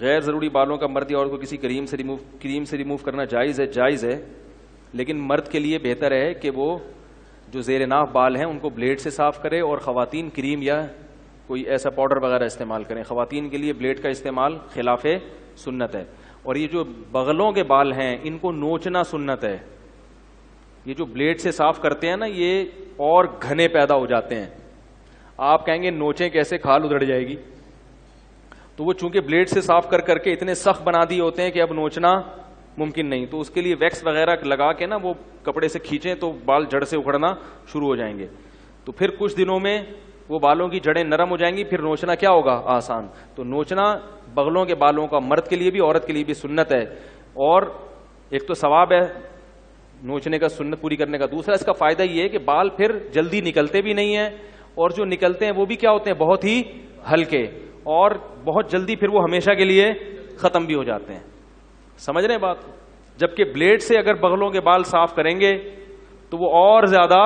غیر ضروری بالوں کا مرد یا عورت کو کسی کریم سے ریموو کرنا جائز ہے، لیکن مرد کے لیے بہتر ہے کہ وہ جو زیر ناف بال ہیں ان کو بلیڈ سے صاف کرے، اور خواتین کریم یا کوئی ایسا پاؤڈر وغیرہ استعمال کریں. خواتین کے لیے بلیڈ کا استعمال خلاف سنت ہے. اور یہ جو بغلوں کے بال ہیں ان کو نوچنا سنت ہے. یہ جو بلیڈ سے صاف کرتے ہیں نا یہ اور گھنے پیدا ہو جاتے ہیں. آپ کہیں گے نوچیں کیسے، کھال ادھڑ جائے گی. تو وہ چونکہ بلیڈ سے صاف کر کے اتنے سخت بنا دیے ہوتے ہیں کہ اب نوچنا ممکن نہیں. تو اس کے لیے ویکس وغیرہ لگا کے نا وہ کپڑے سے کھینچیں تو بال جڑ سے اکھڑنا شروع ہو جائیں گے. تو پھر کچھ دنوں میں وہ بالوں کی جڑیں نرم ہو جائیں گی، پھر نوچنا کیا ہوگا، آسان. تو نوچنا بغلوں کے بالوں کا مرد کے لیے بھی عورت کے لیے بھی سنت ہے. اور ایک تو ثواب ہے نوچنے کا، سنت پوری کرنے کا. دوسرا اس کا فائدہ یہ ہے کہ بال پھر جلدی نکلتے بھی نہیں ہیں، اور جو نکلتے ہیں وہ بھی کیا ہوتے ہیں، بہت ہی ہلکے، اور بہت جلدی پھر وہ ہمیشہ کے لیے ختم بھی ہو جاتے ہیں. سمجھ رہے ہیں بات کو؟ جبکہ بلیڈ سے اگر بغلوں کے بال صاف کریں گے تو وہ اور زیادہ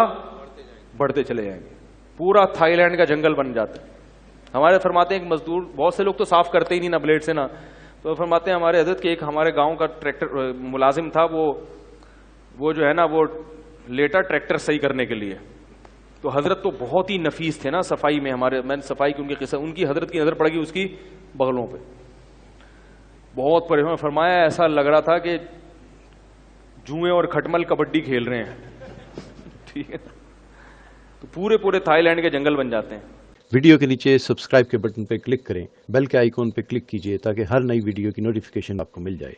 بڑھتے چلے جائیں گے، پورا تھائی لینڈ کا جنگل بن جاتا ہے. ہمارے فرماتے ہیں ایک مزدور، بہت سے لوگ تو صاف کرتے ہی نہیں نا بلیڈ سے نا، تو فرماتے ہیں ہمارے حضرت کے ایک ہمارے گاؤں کا ٹریکٹر ملازم تھا، وہ جو ہے نا وہ لیٹا ٹریکٹر صحیح کرنے کے لیے. تو حضرت تو بہت ہی نفیس تھے نا صفائی میں، میں نے صفائی کی ان کے قصہ، ان کی حضرت کی نظر پڑ گئی اس کی بغلوں پہ، بہت پریشان. فرمایا ایسا لگ رہا تھا کہ جوئیں اور کھٹمل کبڈی کھیل رہے ہیں. ٹھیک ہے، تو پورے تھائی لینڈ کے جنگل بن جاتے ہیں. ویڈیو کے نیچے سبسکرائب کے بٹن پہ کلک کریں، بیل کے آئیکن پہ کلک کیجئے تاکہ ہر نئی ویڈیو کی نوٹیفیکیشن آپ کو مل جائے.